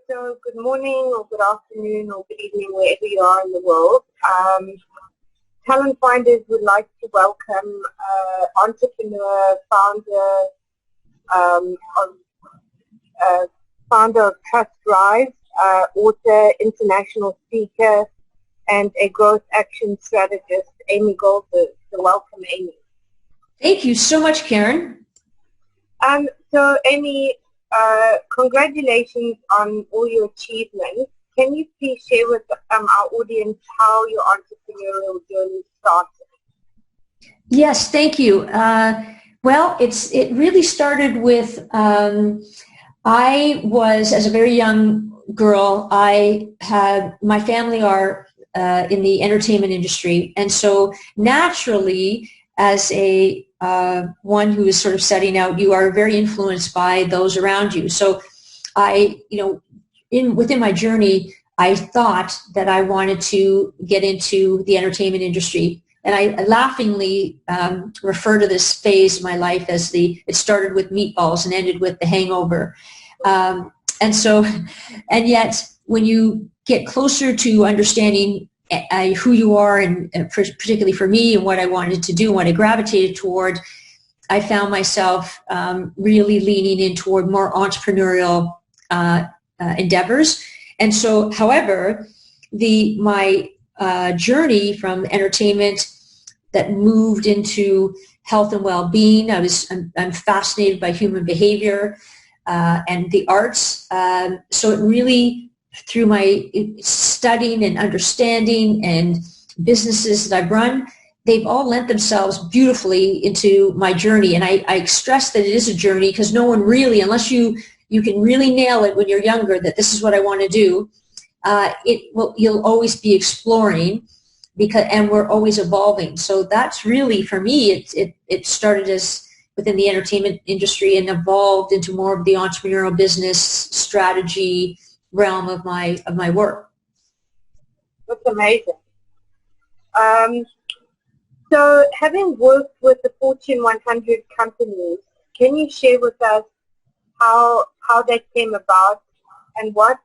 So good morning or good afternoon or good evening wherever you are in the world. Talent Finders would like to welcome entrepreneur, founder of Trustrise, author, international speaker, and a growth action strategist, Amy Goldberg. So welcome, Amy. Thank you so much, Karen. So Amy, congratulations on all your achievements. Can you please share with our audience how your entrepreneurial journey started? Yes, thank you. Well, it really started with, I was, as a very young girl, my family are in the entertainment industry. And so naturally, as a one who is sort of setting out, you are very influenced by those around you. So within my journey, I thought that I wanted to get into the entertainment industry. And I laughingly refer to this phase of my life as it started with meatballs and ended with The Hangover. And yet when you get closer to understanding who you are, and particularly for me and what I wanted to do and what I gravitated toward, I found myself really leaning in toward more entrepreneurial endeavors. And so, however, my journey from entertainment that moved into health and well-being, I'm fascinated by human behavior and the arts. So it really, through my studying and understanding and businesses that I've run, they've all lent themselves beautifully into my journey. And I stress that it is a journey, because no one really, unless you can really nail it when you're younger, that this is what I want to do, you'll always be exploring, and we're always evolving. So that's really, for me, it started as within the entertainment industry and evolved into more of the entrepreneurial business strategy realm of my work. That's amazing. So having worked with the Fortune 100 companies, can you share with us how that came about and what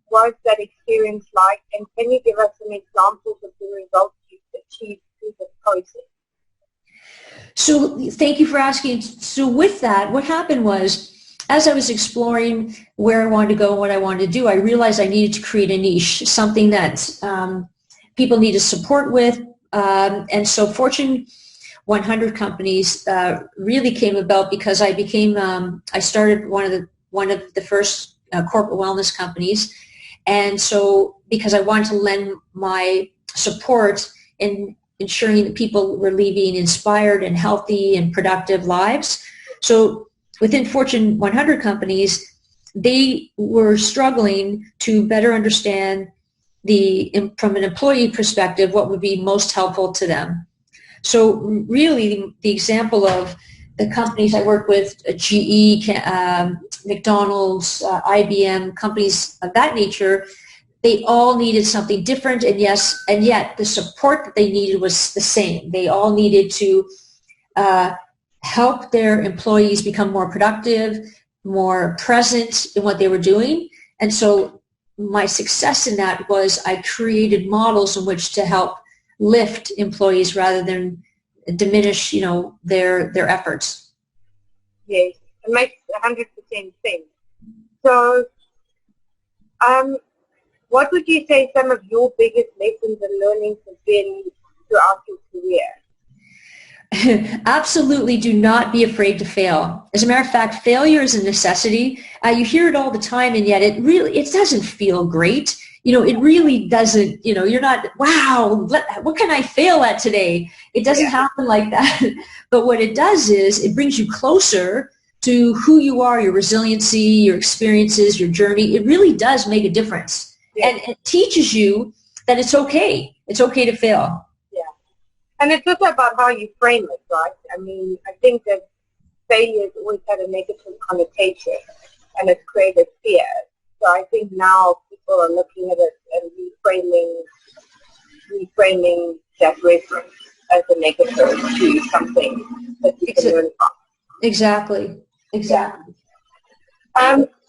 was that experience like? And can you give us some examples of the results you've achieved through this process? So thank you for asking. So with that, what happened was, as I was exploring where I wanted to go and what I wanted to do, I realized I needed to create a niche, something that people needed support with. And so Fortune 100 companies really came about because I started one of the first corporate wellness companies. And so because I wanted to lend my support in ensuring that people were leaving inspired and healthy and productive lives. So within Fortune 100 companies, they were struggling to better understand from an employee perspective, what would be most helpful to them. So really the example of the companies I work with, GE, McDonald's, IBM, companies of that nature, they all needed something different, and yet the support that they needed was the same. They all needed to help their employees become more productive, more present in what they were doing. And so my success in that was I created models in which to help lift employees rather than diminish, their efforts. Yes, it makes 100% sense. So, what would you say some of your biggest lessons and learnings have been throughout your career? Absolutely, do not be afraid to fail. As a matter of fact, failure is a necessity. You hear it all the time, and yet it doesn't feel great. It really doesn't. You're not, wow, what can I fail at today? It doesn't happen like that. But what it does is it brings you closer to who you are, your resiliency, your experiences, your journey. It really does make a difference. Yeah. And it teaches you that it's okay. It's okay to fail. And it's also about how you frame it, right? I mean, I think that failure has always had a negative connotation, and it's created fear. So I think now people are looking at it and reframing that reference as a negative to something that you can learn from. Exactly.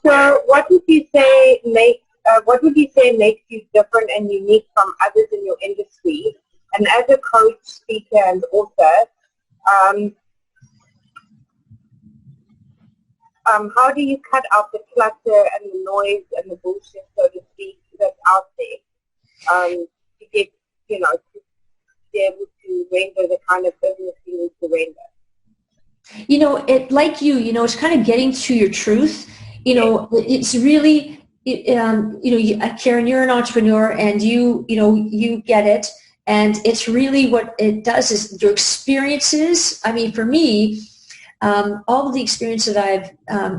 So what would you say makes you different and unique from others in your industry? And as a coach, speaker, and author, how do you cut out the clutter and the noise and the bullshit, so to speak, that's out there, to get, to be able to render the kind of business you need to render? It's kind of getting to your truth. It's really, Karen, you're an entrepreneur, and you get it. And it's really what it does is your experiences. I mean, for me, all of the experience that I've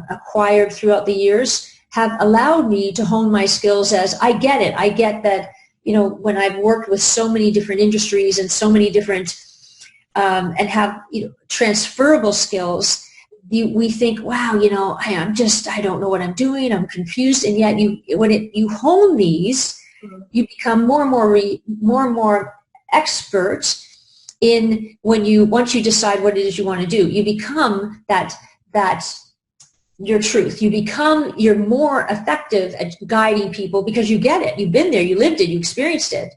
acquired throughout the years have allowed me to hone my skills as I get it. I get that, when I've worked with so many different industries and so many different and have transferable skills, we think, wow, I don't know what I'm doing, I'm confused, and yet when you hone these, you become more and more expert in once you decide what it is you want to do. You become that your truth. You're more effective at guiding people because you get it. You've been there, you lived it, you experienced it.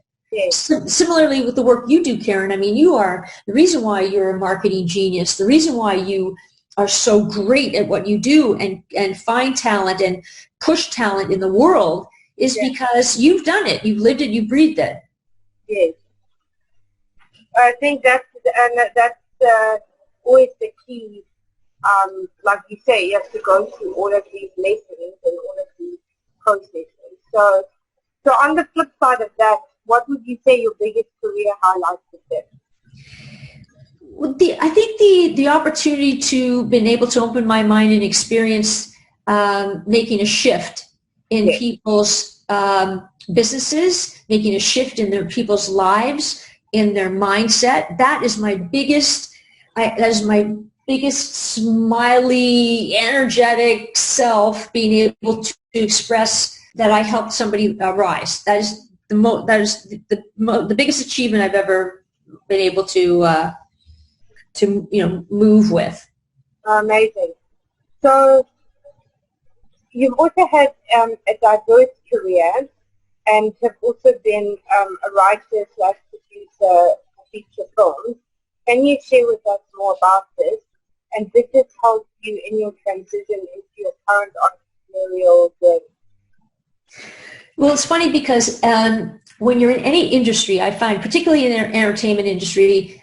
Similarly with the work you do, Karen, I mean, you are the reason why you're a marketing genius, the reason why you are so great at what you do and find talent and push talent in the world is because you've done it, you've lived it, you breathed it. Yes. I think that's always the key. Like you say, you have to go through all of these lessons and all of these processes. So on the flip side of that, what would you say your biggest career highlights have been? Well, I think the opportunity to been able to open my mind and experience making a shift in people's businesses, making a shift in their people's lives, in their mindset. That is my biggest. That is my biggest smiley, energetic self, being able to express that I helped somebody rise. That is the biggest achievement I've ever been able to move with. Amazing. So you've also had a diverse career and have also been a writer / producer for feature films. Can you share with us more about this? And did this help you in your transition into your current entrepreneurial journey? Well, it's funny because when you're in any industry, I find, particularly in the entertainment industry,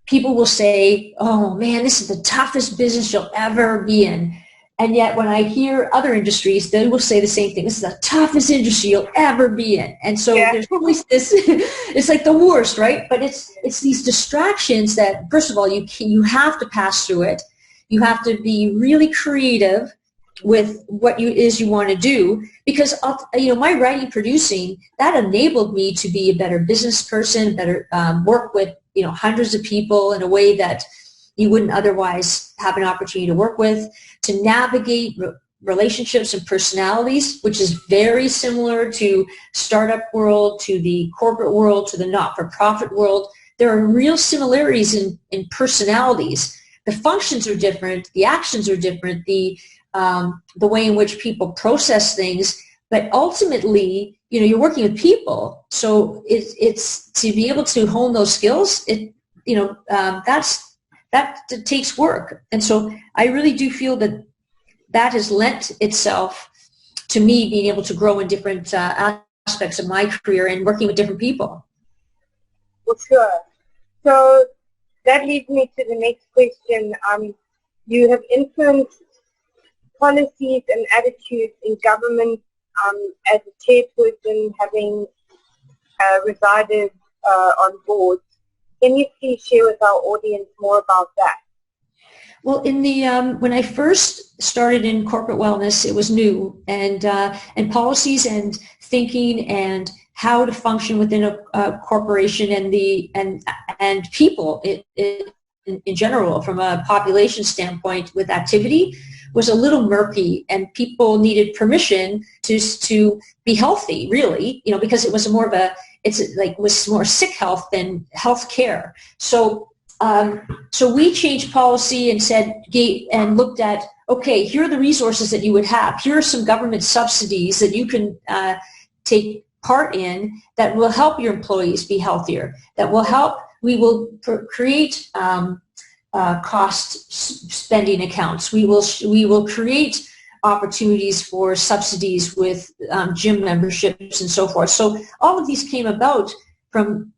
people will say, oh man, this is the toughest business you'll ever be in. And yet when I hear other industries, they will say the same thing. This is the toughest industry you'll ever be in. And so there's always this, it's like the worst, right? But it's these distractions that, first of all, you have to pass through it. You have to be really creative with what it is you want to do, because my writing, producing, that enabled me to be a better business person, better work with hundreds of people in a way that you wouldn't otherwise have an opportunity to work with, to navigate relationships and personalities, which is very similar to startup world, to the corporate world, to the not-for-profit world. There are real similarities in personalities. The functions are different, the actions are different, the way in which people process things, but ultimately, you're working with people. So it's to be able to hone those skills. That takes work. And so I really do feel that has lent itself to me being able to grow in different aspects of my career and working with different people. Well, sure. So that leads me to the next question. You have influenced policies and attitudes in government as a chairperson, having resided on boards. Can you please share with our audience more about that? Well, in the when I first started in corporate wellness, it was new, and policies and thinking and how to function within a corporation and people in general, from a population standpoint, with activity, was a little murky, and people needed permission to be healthy, really, because it was more of was more sick health than health care. So we changed policy and looked at, okay, here are the resources that you would have. Here are some government subsidies that you can take part in that will help your employees be healthier, that will help, we will create cost spending accounts. We will create opportunities for subsidies with gym memberships and so forth. So all of these came about from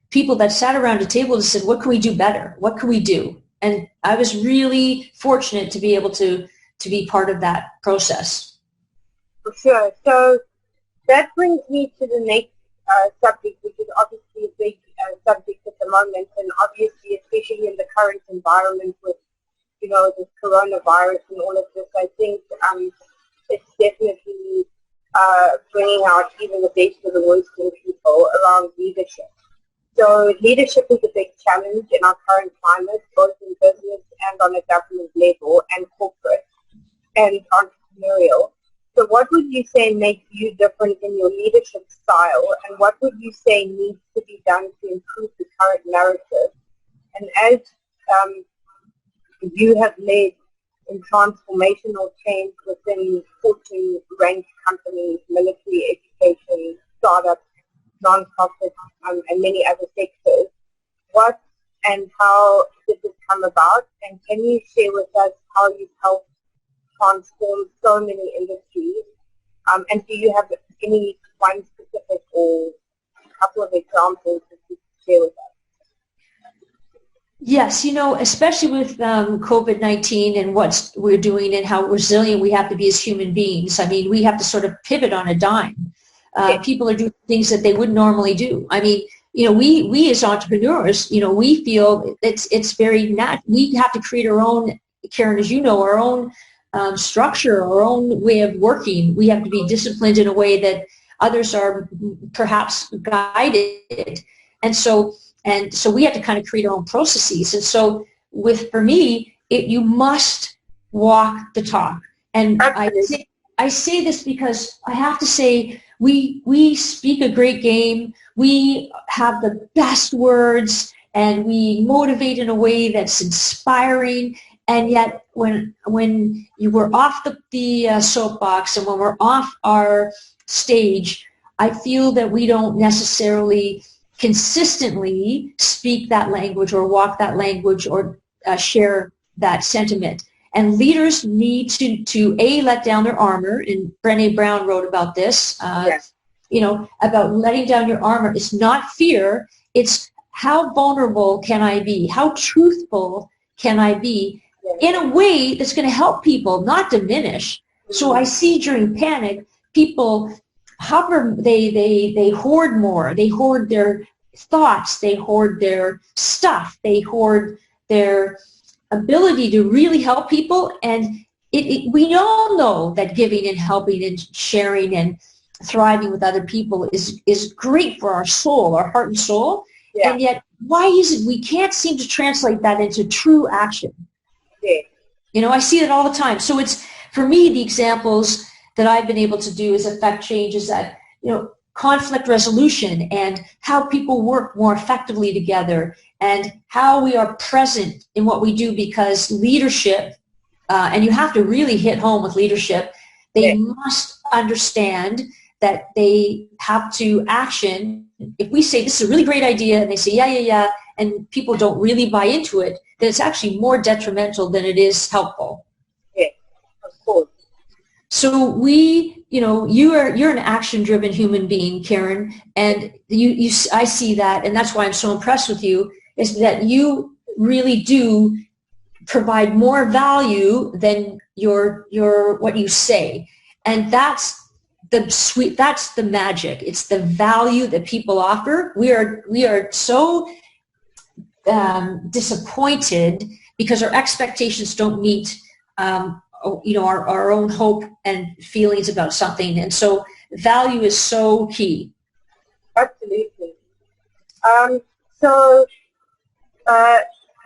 people that sat around a table and said, what can we do better? What can we do? And I was really fortunate to be able to be part of that process. For sure. So that brings me to the next subject, which is obviously a big subject at the moment, and obviously, especially in the current environment with, you know, this coronavirus and all of this, I think it's definitely bringing out even the best of the worst in people around leadership. So leadership is a big challenge in our current climate, both in business and on a government level, and corporate and entrepreneurial. So what would you say makes you different in your leadership style, and what would you say needs to be done to improve the current narrative? And as you have led in transformational change within Fortune ranked companies, military, education, startups, non-profits, and many other sectors, what and how did this come about? And can you share with us how you've helped transform so many industries? And do you have any one specific or a couple of examples that you can share with us? Yes, you know, especially with COVID-19 and what we're doing and how resilient we have to be as human beings. I mean, we have to sort of pivot on a dime. People are doing things that they wouldn't normally do. I mean, you know, we as entrepreneurs, you know, we feel it's very natural. We have to create our own, Karen, as you know, our own structure, our own way of working. We have to be disciplined in a way that others are perhaps guided. And so we have to kind of create our own processes. And so for me, you must walk the talk. And I say this because I have to say, we speak a great game. We have the best words, and we motivate in a way that's inspiring. And yet, when you were off the soapbox and when we're off our stage, I feel that we don't necessarily consistently speak that language or walk that language or share that sentiment. And leaders need to let down their armor, and Brené Brown wrote about this, Yes. you know, about letting down your armor. It's not fear, it's how vulnerable can I be? How truthful can I be in a way that's going to help people, not diminish? So I see during panic, people hover, they hoard more, they hoard their thoughts, they hoard their stuff, they hoard their ability to really help people. And we all know that giving and helping and sharing and thriving with other people is great for our soul, our heart and soul. Yeah. And yet, why is it we can't seem to translate that into true action? Yeah. You know, I see it all the time. So it's, for me, the examples that I've been able to do is affect change is that, you know, conflict resolution and how people work more effectively together and how we are present in what we do, because leadership, and you have to really hit home with leadership, they must understand that they have to action. If we say this is a really great idea and they say yeah, and people don't really buy into it, then it's actually more detrimental than it is helpful. Yeah, of course. So you're an action-driven human being, Karen, and I see that, and that's why I'm so impressed with you, is that you really do provide more value than your what you say, and that's the magic. It's the value that people offer. We are so disappointed because our expectations don't meet our own hope and feelings about something. And so value is so key. Absolutely.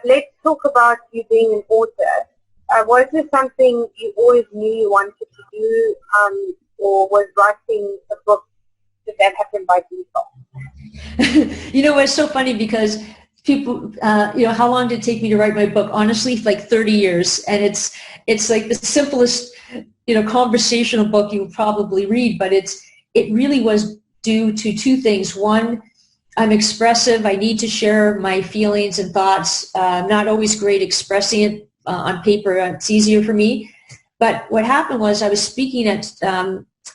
Let's talk about you being an author. Was this something you always knew you wanted to do, or was writing a book, did that happen by default? You know, it's so funny because people, how long did it take me to write my book? Honestly, like 30 years. And it's like the simplest, conversational book you would probably read, but it really was due to two things. One, I'm expressive. I need to share my feelings and thoughts. I'm not always great expressing it on paper. It's easier for me. But what happened was I was speaking at,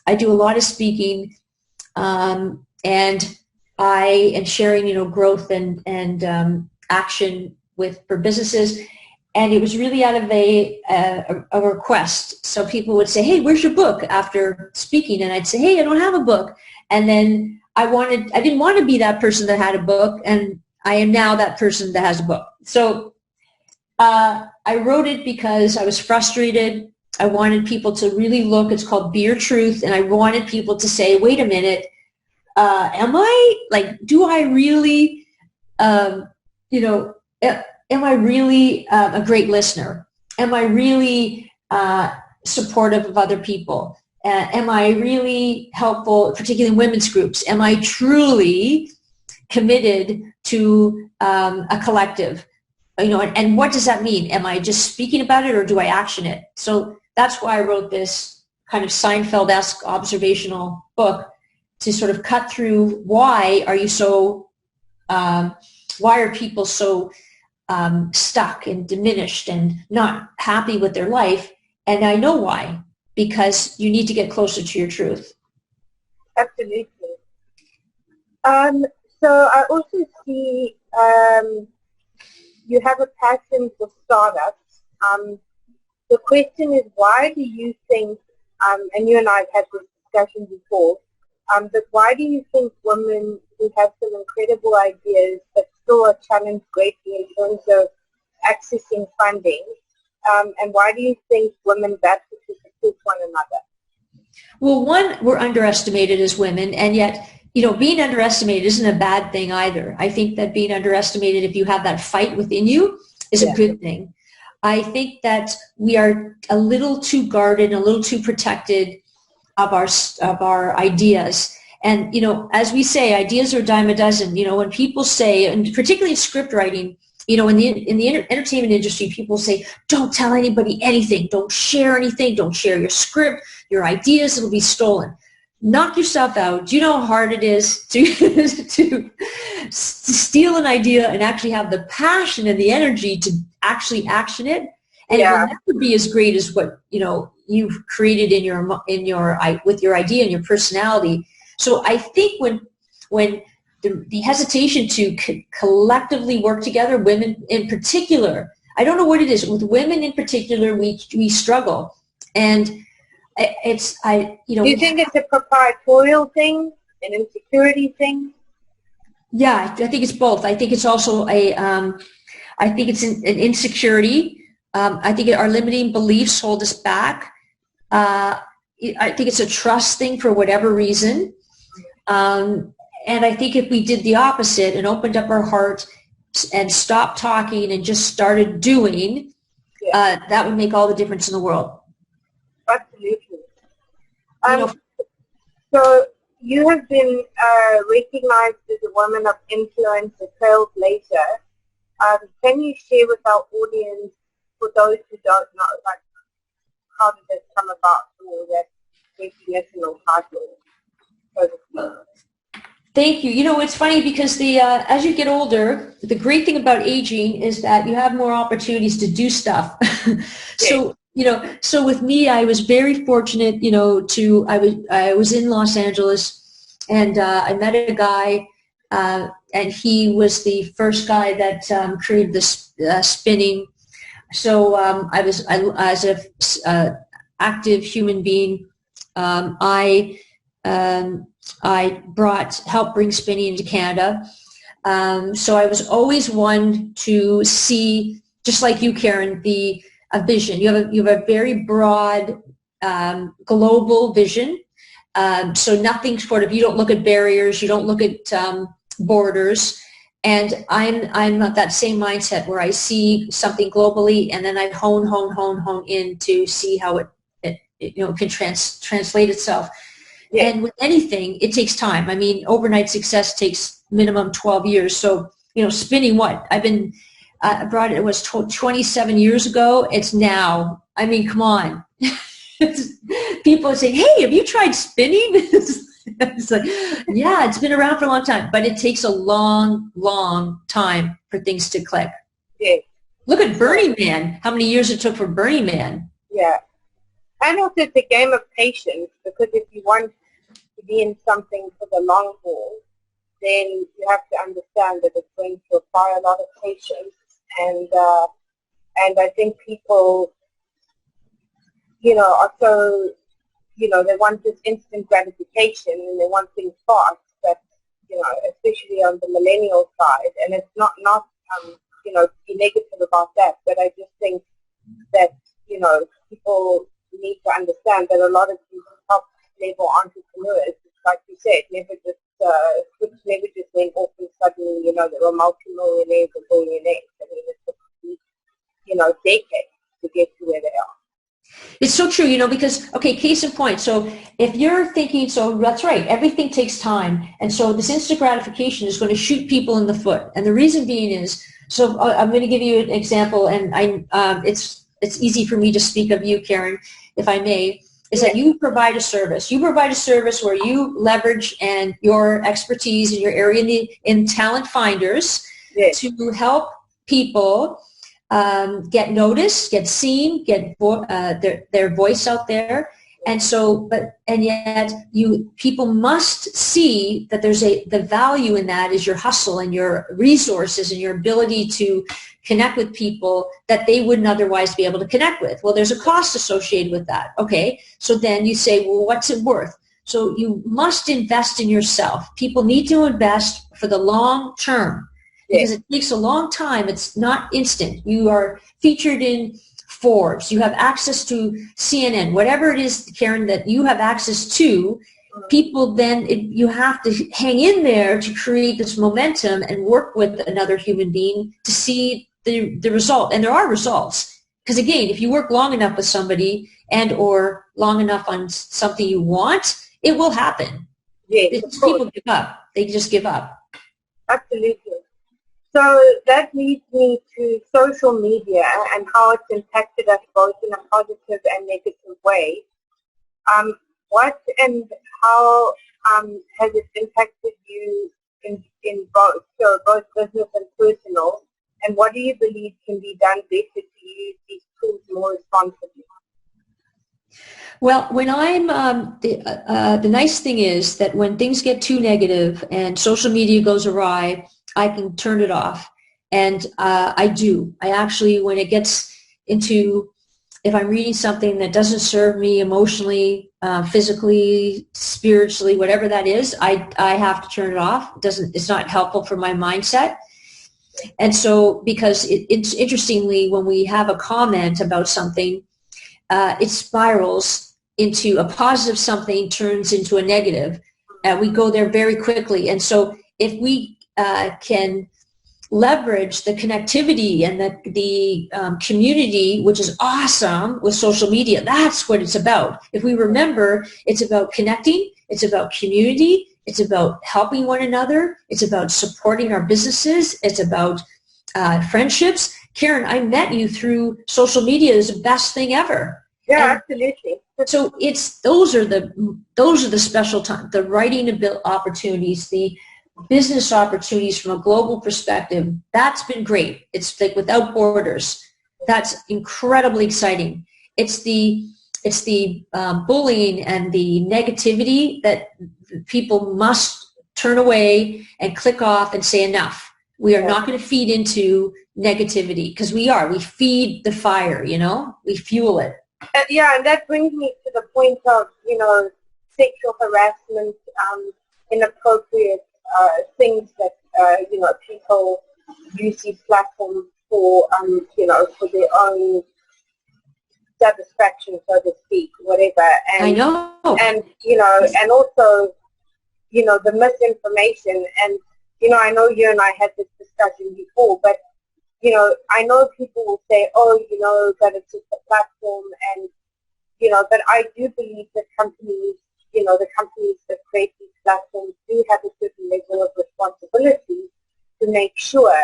I do a lot of speaking, and I am sharing, growth and action for businesses. And it was really out of a request. So people would say, hey, where's your book after speaking? And I'd say, hey, I don't have a book. And then I didn't want to be that person that had a book, and I am now that person that has a book. So I wrote it because I was frustrated. I wanted people to really look. It's called Be Your Truth. And I wanted people to say, wait a minute, do I really, am I really a great listener? Am I really supportive of other people? Am I really helpful, particularly in women's groups? Am I truly committed to a collective? And what does that mean? Am I just speaking about it, or do I action it? So that's why I wrote this kind of Seinfeld-esque observational book, to sort of cut through why are people so stuck and diminished and not happy with their life. And I know why, because you need to get closer to your truth. Absolutely. So I also see you have a passion for startups. The question is, why do you think, and you and I have had this discussion before, but why do you think women who have some incredible ideas but still are challenged greatly in terms of accessing funding, and why do you think women battle to support one another? Well, one, we're underestimated as women, and yet, being underestimated isn't a bad thing either. I think that being underestimated, if you have that fight within you, is a good thing. I think that we are a little too guarded, a little too protected of our ideas. And, as we say, ideas are a dime a dozen. When people say, and particularly in script writing, in the entertainment industry, people say, don't tell anybody anything. Don't share anything. Don't share your script, your ideas. It'll be stolen. Knock yourself out. Do you know how hard it is to steal an idea and actually have the passion and the energy to actually action it? And it will never be as great as what you've created with your idea and your personality. So I think when the hesitation to collectively work together, women in particular, I don't know what it is, with women in particular, we struggle. And do you think it's a proprietorial thing, an insecurity thing? Yeah, I think it's both. I think it's also I think it's an insecurity. I think our limiting beliefs hold us back. I think it's a trust thing for whatever reason. And I think if we did the opposite and opened up our heart and stopped talking and just started doing, that would make all the difference in the world. Absolutely. So you have been recognized as a woman of influence, a trailblazer. Can you share with our audience, for those who don't know, like, how did this come about, or that recognition or title? Thank you. It's funny because as you get older, the great thing about aging is that you have more opportunities to do stuff. So, so with me, I was very fortunate, I was in Los Angeles, and I met a guy, and he was the first guy that created this spinning. So as an active human being, I helped bring spinning into Canada. So I was always one to see, just like you, Karen, a vision. You have a very broad global vision. So nothing sort of, you don't look at barriers, you don't look at borders. And I'm not that same mindset where I see something globally and then I hone in to see how it can translate itself. Yeah. And with anything, it takes time. I mean, overnight success takes minimum 12 years. So spinning what? I've been, brought it was 27 years ago. It's now. I mean, come on. People say, hey, have you tried spinning? It's like, yeah, it's been around for a long time, but it takes a long, long time for things to click. Yeah. Look at Burning Man, how many years it took for Burning Man. Yeah. And also it's a game of patience, because if you want to be in something for the long haul, then you have to understand that it's going to require a lot of patience. And I think people, are so, they want this instant gratification and they want things fast, but, especially on the millennial side, and it's not to be negative about that, but I just think that, people need to understand that a lot of these top-level entrepreneurs, like you said, never just went off and suddenly, they were multi-millionaires and billionaires. I mean, it took, decades to get to where they are. It's so true, because, okay, case in point. So if you're thinking, so that's right, everything takes time. And so this instant gratification is going to shoot people in the foot. And the reason being is, so I'm going to give you an example, and it's easy for me to speak of you, Karen, if I may, is that you provide a service. You provide a service where you leverage and your expertise in your area in talent finders to help people get noticed, get seen, get their voice out there. And so, yet people must see that the value in that is your hustle and your resources and your ability to connect with people that they wouldn't otherwise be able to connect with. Well, there's a cost associated with that. Okay. So then you say, well, what's it worth? So you must invest in yourself. People need to invest for the long term, because it takes a long time. It's not instant. You are featured in Forbes. You have access to CNN, whatever it is, Karen, that you have access to. People then, you have to hang in there to create this momentum and work with another human being to see the result. And there are results. Because again, if you work long enough with somebody and or long enough on something you want, it will happen. People give up. They just give up. Absolutely. So that leads me to social media and how it's impacted us both in a positive and negative way. What and how has it impacted you in both, so both business and personal? And what do you believe can be done better to use these tools more responsibly? Well, when I'm, the nice thing is that when things get too negative and social media goes awry, I can turn it off. And I do. I actually, when it gets into, if I'm reading something that doesn't serve me emotionally, physically, spiritually, whatever that is, I have to turn it off. It's not helpful for my mindset. And so, because it's interestingly, when we have a comment about something, it spirals into a positive something, turns into a negative. We go there very quickly. And so if we can leverage the connectivity and the community, which is awesome with social media, that's what it's about. If we remember, it's about connecting, it's about community, it's about helping one another, it's about supporting our businesses, it's about friendships. Karen, I met you through social media. Is the best thing ever. Yeah, absolutely. So those are the special times, the writing opportunities, the business opportunities from a global perspective. That's been great. It's like without borders. That's incredibly exciting. It's the bullying and the negativity that people must turn away and click off and say enough. We are not going to feed into negativity, because we feed the fire, we fuel it. And that brings me to the point of, sexual harassment, inappropriate things that, people use these platforms for, for their own satisfaction, so to speak, whatever. And, I know. And, and also, the misinformation. And, I know you and I had this discussion before, but, I know people will say, that it's just a platform, and, but I do believe that companies, the companies that create these platforms do have a certain level of responsibility to to make sure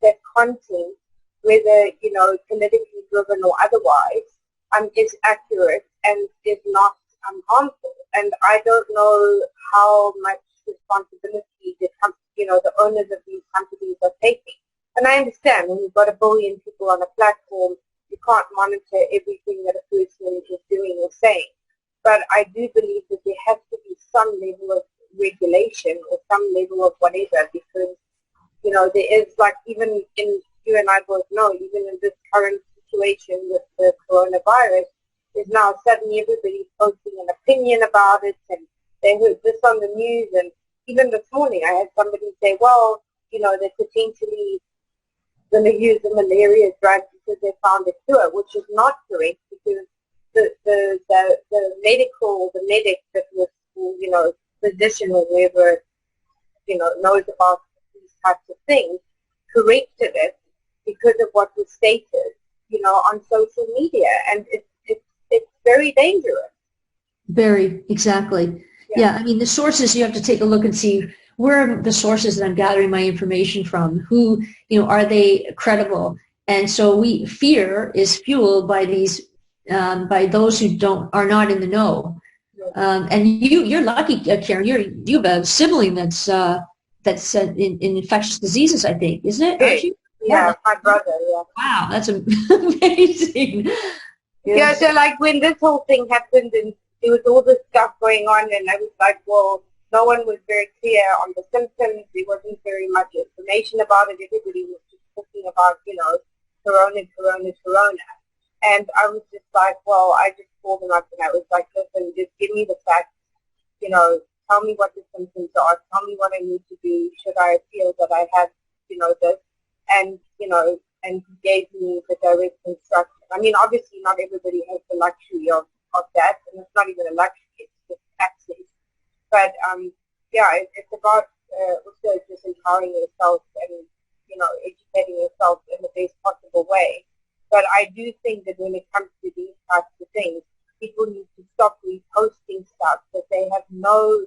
that content, whether, politically driven or otherwise, is accurate and is not harmful. And I don't know how much responsibility the owners of these companies are taking. And I understand when you've got 1 billion people on a platform, you can't monitor everything that a person is doing or saying. But I do believe that there has to be some level of regulation or some level of whatever, because, there is, like, even in, you and I both know, even in this current situation with the coronavirus, is now suddenly everybody's posting an opinion about it, and they heard this on the news. And even this morning I had somebody say, well, they're potentially going to use a malaria drug because they found a cure, which is not correct, because the medic that was, physician or whoever, knows about these types of things, corrected it because of what was stated, on social media. And it's very dangerous. Very, exactly. Yeah, I mean, the sources, you have to take a look and see where are the sources that I'm gathering my information from, who, are they credible? And so fear is fueled by these, by those who are not in the know. And you're lucky, Karen, you have a sibling that's in infectious diseases, I think, isn't it? Aren't you? Yeah, my brother, yeah. Wow, that's amazing. Yeah, so like when this whole thing happened and there was all this stuff going on, and I was like, well, no one was very clear on the symptoms. There wasn't very much information about it. Everybody was just talking about, corona. And I was just like, well, I just called them up and I was like, listen, just give me the facts, tell me what the symptoms are, tell me what I need to do, should I feel that I have, this, and, and he gave me the direct instruction. I mean, obviously not everybody has the luxury of that, and it's not even a luxury, it's just access. But, it's about also just empowering yourself and, educating yourself in the best possible way. But I do think that when it comes to these types of things, people need to stop reposting stuff that they have no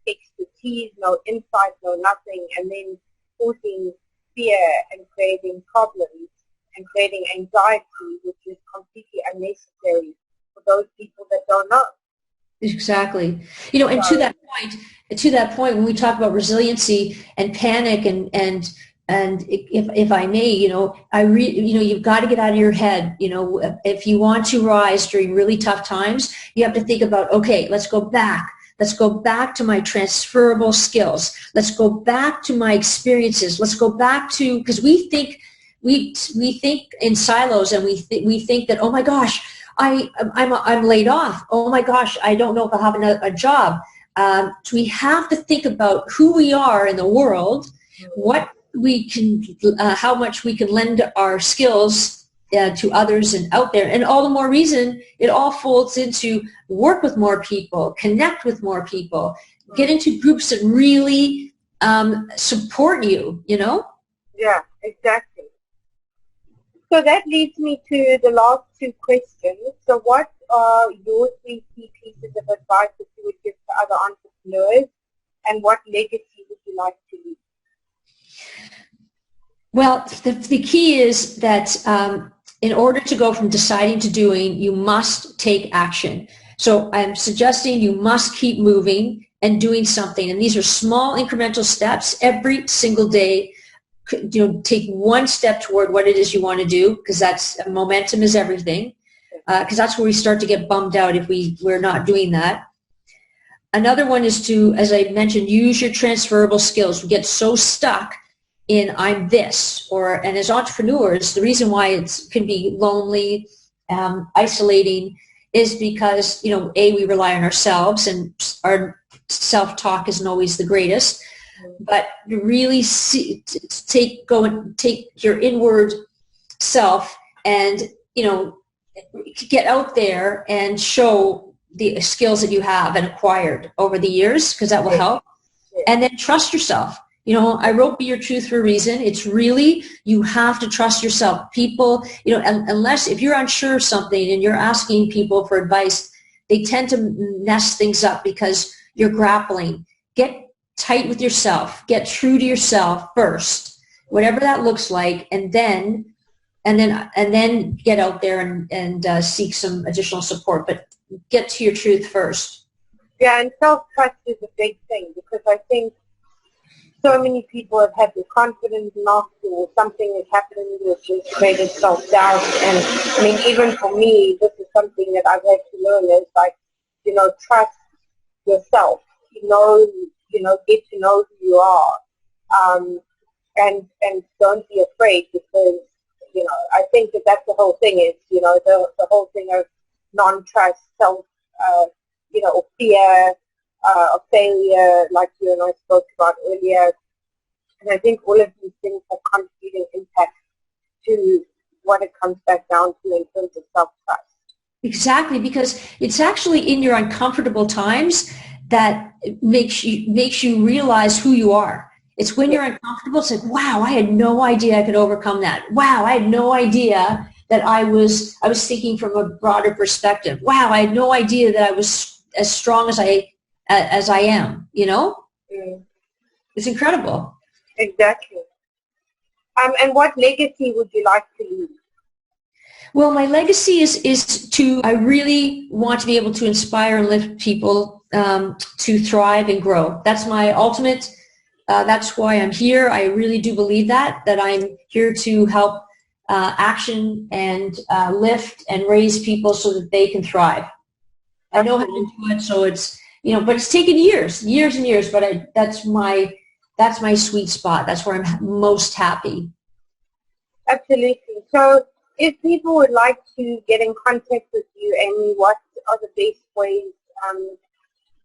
expertise, no insight, no nothing, and then causing fear and creating problems and creating anxiety, which is completely unnecessary for those people that don't know. Exactly. And to that point, when we talk about resiliency and panic and if I may, you've got to get out of your head. If you want to rise during really tough times, you have to think about, okay, let's go back. Let's go back to my transferable skills. Let's go back to my experiences. Let's go back to, because we think in silos, and we think that, oh my gosh, I'm laid off. Oh my gosh, I don't know if I'll have a job. So we have to think about who we are in the world, what we can, how much we can lend our skills to others and out there. And all the more reason it all folds into work with more people, connect with more people, get into groups that really support you, Yeah, exactly. So that leads me to the last two questions. So what are your 3 key pieces of advice that you would give to other entrepreneurs, and what legacy would you like to leave? Well, the key is that in order to go from deciding to doing, you must take action. So I'm suggesting you must keep moving and doing something. And these are small incremental steps every single day. Take one step toward what it is you want to do, because that's momentum is everything. Because that's where we start to get bummed out if we're not doing that. Another one is to, as I mentioned, use your transferable skills. We get so stuck in I'm this, and as entrepreneurs, the reason why it can be lonely, isolating, is because, we rely on ourselves, and our self-talk isn't always the greatest. But really take your inward self and, get out there and show the skills that you have and acquired over the years, because that will help. And then trust yourself. I wrote Be Your Truth for a reason. It's really, you have to trust yourself. People, unless if you're unsure of something and you're asking people for advice, they tend to mess things up because you're grappling. Get tight with yourself. Get true to yourself first. whatever that looks like, and then get out there and seek some additional support. But get to your truth first. Yeah, and self-trust is a big thing, because I think so many people have had their confidence knocked, or something has happened which has created self-doubt. And I mean, even for me, this is something that I've had to learn, is like, trust yourself. Get to know who you are, and don't be afraid, because I think that's the whole thing, is the whole thing of non-trust, self, or fear of failure, like you and I spoke about earlier. And I think all of these things have contributing impact to what it comes back down to in terms of self-trust. Exactly, because it's actually in your uncomfortable times that makes you realize who you are. It's when you're uncomfortable, it's like, wow, I had no idea I could overcome that. Wow, I had no idea that I was thinking from a broader perspective. Wow, I had no idea that I was as strong as I am, It's incredible. Exactly. And what legacy would you like to leave? Well, my legacy is I really want to be able to inspire and lift people to thrive and grow. That's my ultimate, that's why I'm here. I really do believe that I'm here to help action and lift and raise people so that they can thrive. I know how to do it, so it's, but it's taken years and years, but that's my sweet spot. That's where I'm most happy. Absolutely. So if people would like to get in contact with you, Amy, what are the best ways,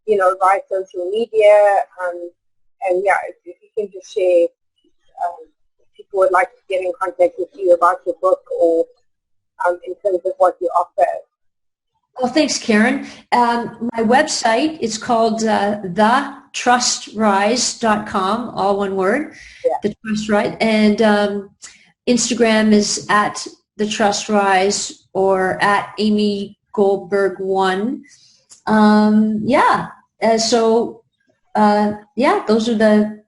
via social media? And yeah, if you can just share, if people would like to get in contact with you about your book, or in terms of what you offer. Well, thanks, Karen. My website is called thetrustrize.com, all one word, The Trustrise. And Instagram is at The Trustrise, or at Amy Goldberg 1. Those are the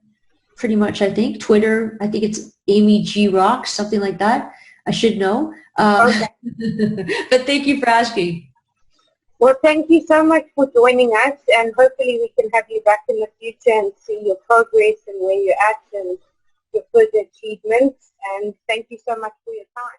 pretty much, I think. Twitter, I think it's Amy G Rocks, something like that. I should know. Okay. But thank you for asking. Well, thank you so much for joining us, and hopefully we can have you back in the future and see your progress and where you're at and your further achievements. And thank you so much for your time.